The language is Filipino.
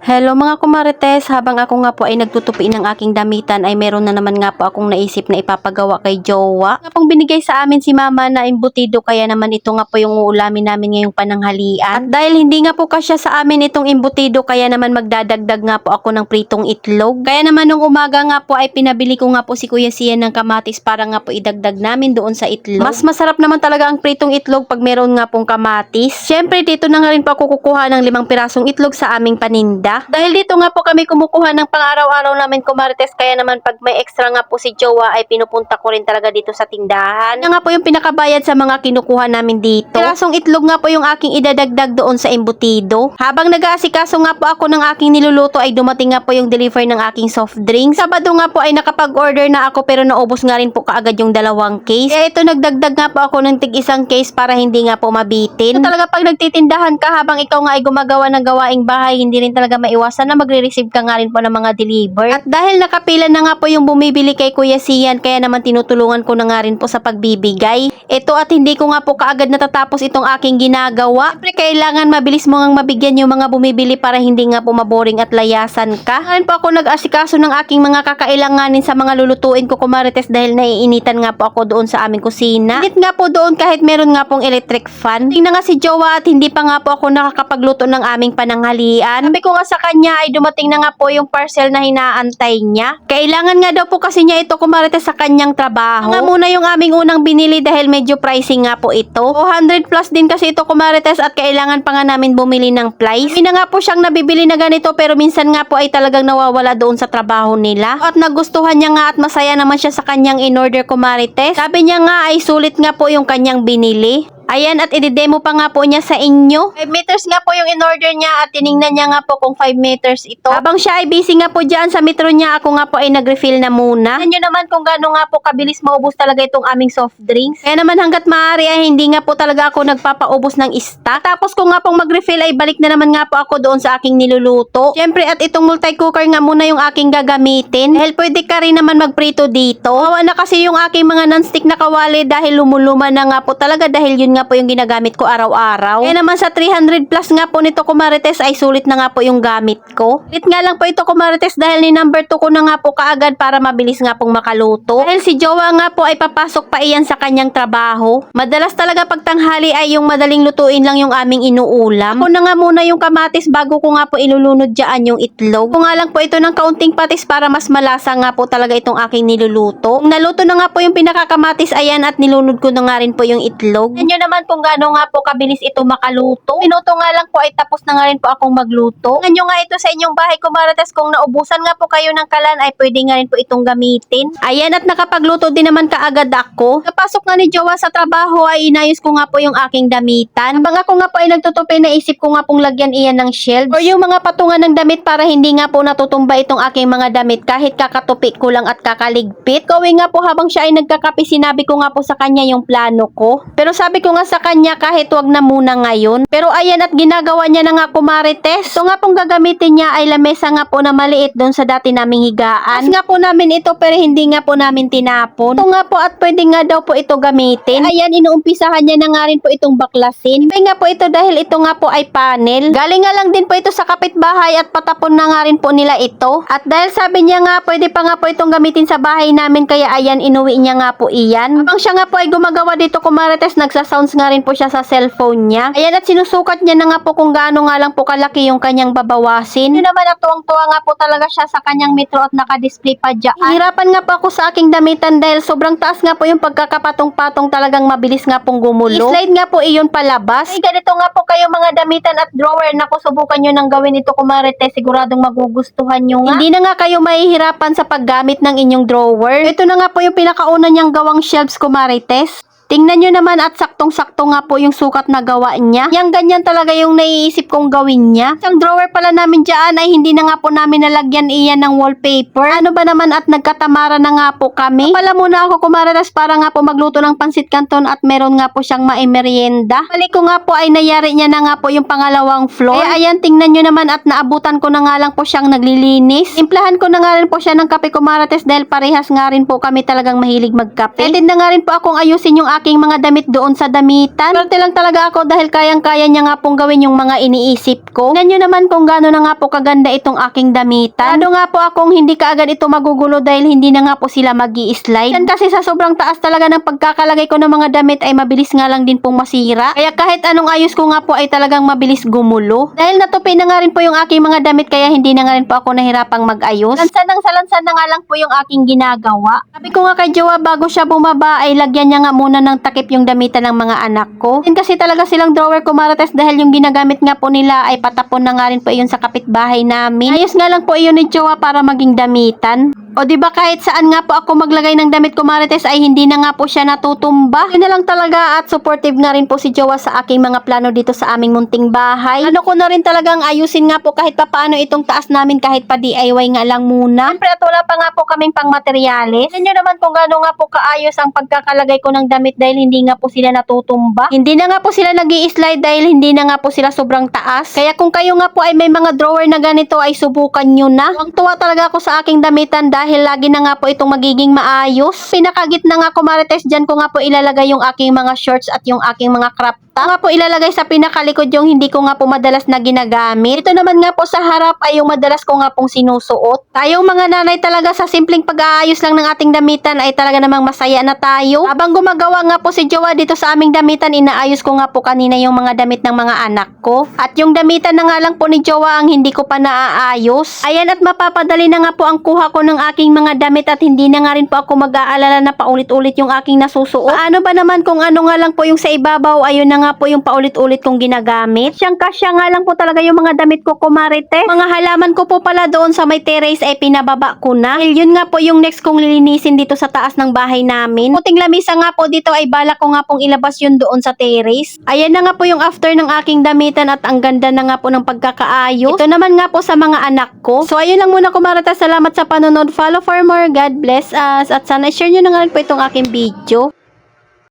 Hello mga kumarites, habang ako nga po ay nagtutupi ng aking damitan ay meron na naman nga po akong naisip na ipapagawa kay jowa. Nga pong binigay sa amin si mama na imbutido, kaya naman ito nga po yung uulamin namin ngayong pananghalian. At dahil hindi nga po kasya sa amin itong imbutido, kaya naman magdadagdag nga po ako ng pritong itlog. Kaya naman nung umaga nga po ay pinabili ko nga po si Kuya Sian ng kamatis para nga po idagdag namin doon sa itlog. Mas masarap naman talaga ang pritong itlog pag meron nga pong kamatis. Syempre dito na nga rin po ako kukuha ng 5 pirasong itlog sa aming paninda. Dahil dito nga po kami kumukuha ng pang-araw-araw namin kumarites, kaya naman pag may extra nga po si jowa ay pinupunta ko rin talaga dito sa tindahan. Yan nga po yung pinakabayad sa mga kinukuha namin dito. Pirasong itlog nga po yung aking idadagdag doon sa embutido. Habang nag-aasikaso nga po ako ng aking niluluto ay dumating nga po yung deliver ng aking soft drink. Sabado nga po ay nakapag-order na ako, pero naubos nga rin po kaagad yung 2 case. Kaya ito nagdagdag nga po ako ng tig-1 case para hindi nga po mabitin. So, talaga pag nagtitindahan ka habang ikaw nga ay gumagawa ng gawaing bahay, hindi rin talaga maiwasan na magre-receive ka nga rin po ng mga deliver. At dahil nakapila na nga po yung bumibili kay Kuya Sian, kaya naman tinutulungan ko na nga rin po sa pagbibigay. Ito, at hindi ko nga po kaagad natatapos itong aking ginagawa. Siyempre kailangan mabilis mo ngang mabigyan yung mga bumibili para hindi nga po maboring at layasan ka. Ngayon po ako nag-asikaso ng aking mga kakailanganin sa mga lulutuin ko kumarites, dahil naiinitan nga po ako doon sa aming kusina. Init nga po doon kahit meron nga pong electric fan. Tingnan nga si jowa at hindi pa nga po ako nakakapagluto ng aming pananghalian. Sabi ko nga sa kanya ay dumating na nga po yung parcel na hinaantay niya. Kailangan nga daw po kasi niya ito kumarites sa kanyang trabaho. Nga muna yung aming unang binili dahil medyo pricey nga po ito. 200 plus din kasi ito kumarites, at kailangan pa nga namin bumili ng plies. Hindi na nga po siyang nabibili na ganito, pero minsan nga po ay talagang nawawala doon sa trabaho nila. At nagustuhan niya nga at masaya naman siya sa kanyang in-order kumarites. Sabi niya nga ay sulit nga po yung kanyang binili. Ayan, at i-demo pa nga po niya sa inyo. 5 meters nga po yung in-order niya, at tiningnan niya nga po kung 5 meters ito. Habang siya ay busy nga po dyan sa metro niya, ako nga po ay nag-refill na muna. Tignan nyo naman kung gaano nga po kabilis maubos talaga itong aming soft drinks. Kaya naman hanggat maaari ay hindi nga po talaga ako nagpapaubos ng stock. Tapos kung nga pong mag-refill ay balik na naman nga po ako doon sa aking niluluto. Siyempre, at itong multi-cooker nga muna yung aking gagamitin. Dahil pwede ka rin naman magprito dito. Hawa na kasi yung aking mga non-stick na kawali dahil lumuluma na nga po talaga, dahil yun nga po yung ginagamit ko araw-araw. Kaya naman sa 300 plus nga po nito kumarites ay sulit na nga po yung gamit ko. Sulit nga lang po ito kumarites dahil ni number 2 ko na nga po kaagad para mabilis nga pong makaluto. Dahil si jowa nga po ay papasok pa iyan sa kanyang trabaho. Madalas talaga pag tanghali ay yung madaling lutuin lang yung aming inuulam. Ako na nga muna yung kamatis bago ko nga po ilulunod dyan yung itlog. Kung nga lang po ito ng kaunting patis para mas malasa nga po talaga itong aking niluluto. Kung naluto na nga po yung pinakakamatis, ayan, at nilunod ko na nga rin po yung itlog. Yan naman kung gaano nga po kabilis ito makaluto. Minuto nga lang po ay tapos na nga rin po akong magluto. Ngayon nga ito sa inyong bahay kumarites, kung naubusan nga po kayo ng kalan ay pwede nga rin po itong gamitin. Ayan, at nakapagluto din naman kaagad ako. Kapasok nga ni jowa sa trabaho ay inayos ko nga po yung aking damitan. Habang ako nga po ay nagtutupi, naisip ko nga pong lagyan iyan ng shelf or yung mga patungan ng damit para hindi nga po natutumba itong aking mga damit kahit kakatupi ko lang at kakaligpit. Gawin nga po habang siya ay nagkakape, sinabi ko nga po sa kanya yung plano ko. Pero sabi ko nga sa kanya kahit wag na muna ngayon. Pero ayan, at ginagawa niya na nga kumarites. So nga pong gagamitin niya ay lamesa nga po na maliit doon sa dati naming higaan. As nga po namin ito, pero hindi nga po namin tinapon. Ito nga po, at pwede nga daw po ito gamitin. Ayan, inuumpisahan niya na nga rin po itong baklasin. Iba nga po ito dahil ito nga po ay panel. Galing nga lang din po ito sa kapitbahay at patapon na nga rin po nila ito. At dahil sabi niya nga pwede pa nga po itong gamitin sa bahay namin, kaya ayan, inuwi niya nga po iyan. Habang siya nga po ay gumagawa dito kumarites, nagsasounds nga rin po siya sa cellphone niya. Ayan, at sinusukat niya na nga po kung gaano nga lang po kalaki yung kanyang babawasin. Yun naman, at tuwang-tuwa nga po talaga siya sa kanyang metro at naka-display pa dyan. Hirapan nga po ako sa aking damitan dahil sobrang taas nga po yung pagkakapatong-patong, talagang mabilis nga pong gumulo. I-slide nga po iyon palabas. Ay, ganito nga po kayo mga damitan at drawer. Naku, subukan nyo nang gawin ito kumarites, siguradong magugustuhan nyo nga. Hindi na nga kayo mahihirapan sa paggamit ng inyong drawer. Ito na nga po yung pinakauna niyang gawang shelves kumarites. Tingnan nyo naman, at saktong-sakto nga po yung sukat na gawa niya. Yang ganyan talaga yung naiisip kong gawin niya. Ang drawer pala namin dyan ay hindi na nga po namin nalagyan iyan ng wallpaper. Ano ba naman, at nagkatamara na nga po kami. Pala muna ako kumarites para nga po magluto ng pansit canton at meron nga po siyang maimerienda. Balik ko nga po ay nayari niya na nga po yung pangalawang floor. Kaya ayan, tingnan nyo naman, at naabutan ko na nga lang po siyang naglilinis. Implahan ko na nga rin po siya ng kape kumarites dahil parehas nga rin po kami talagang mahilig magkape. Atid na nga rin po akong ayusin yung aking mga damit doon sa damitan. Swerte lang talaga ako dahil kayang-kaya niya nga pong gawin yung mga iniisip ko. Tingnan nyo naman kung gaano na nga po kaganda itong aking damitan. Ano nga po akong hindi kaagad ito magugulo dahil hindi na nga po sila magi-slide. Yan kasi sa sobrang taas talaga ng pagkakalagay ko ng mga damit ay mabilis nga lang din pong masira. Kaya kahit anong ayos ko nga po ay talagang mabilis gumulo. Dahil natupi na nga rin po yung aking mga damit kaya hindi na nga rin po ako nahirapang mag-ayos. Lansan na nga lang po yung aking ginagawa. Sabi ko nga kay Jowa bago siya bumaba ay lagyan niya nga muna ng takip yung damitan ng mga anak ko. Din kasi talaga silang drawer ko Marites dahil yung ginagamit nga po nila ay patapon na nga rin po iyon sa kapitbahay namin. Ayos nga lang po iyon ni Jowa para maging damitan. O di ba kahit saan nga po ako maglagay ng damit ko Marites ay hindi na nga po siya natutumba. Yun na lang talaga at supportive nga rin po si Jowa sa aking mga plano dito sa aming munting bahay. Ano ko na rin talagang ayusin nga po kahit papaano itong taas namin kahit pa DIY nga lang muna. Siyempre at wala pa nga po kaming pang materyales. Tignan nyo naman kung gaano nga po kaayos ang pagkakalagay ko ng damit dahil hindi nga po sila natutumba. Hindi na nga po sila nag-i-slide dahil hindi na nga po sila sobrang taas. Kaya kung kayo nga po ay may mga drawer na ganito ay subukan nyo na. Tuwang-tuwa talaga ako sa aking damitan dahil lagi na nga po itong magiging maayos. Pinakagitna nga ko Marites, dyan ko nga po ilalagay yung aking mga shorts at yung aking mga crop top. Nga po ilalagay sa pinakalikod yung hindi ko nga po madalas na ginagamit. Ito naman nga po sa harap ay yung madalas ko nga pong sinusuot. Tayong mga nanay talaga sa simpleng pag-aayos lang ng ating damitan ay talaga namang masaya na tayo. Habang gumagawa nga po si Jowa dito sa aming damitan, inaayos ko nga po kanina yung mga damit ng mga anak ko. At yung damitan na nga lang po ni Jowa ang hindi ko pa naaayos. Ayan at mapapadali na nga po ang kuha ko ng aking mga damit at hindi na nga rin po ako mag-aalala na paulit-ulit yung aking nasusuot. Ano ba naman kung ano nga lang po yung sa ibabaw, ayun na nga po yung paulit-ulit kong ginagamit. Siyang-kasya nga lang po talaga yung mga damit ko Marites. Mga halaman ko po pala doon sa may terrace ay pinababa ko na. Dahil yun nga po yung next kong lilinisin dito sa taas ng bahay namin. Puting lamisa nga po dito ay balak ko nga pong ilabas yun doon sa terrace. Ayan na nga po yung after ng aking damitan at ang ganda na nga po ng pagkakaayos. Ito naman nga po sa mga anak ko. So ayun lang muna Marites. Salamat sa panonood. Follow for more. God bless us. At sana share nyo na nga rin po itong aking video.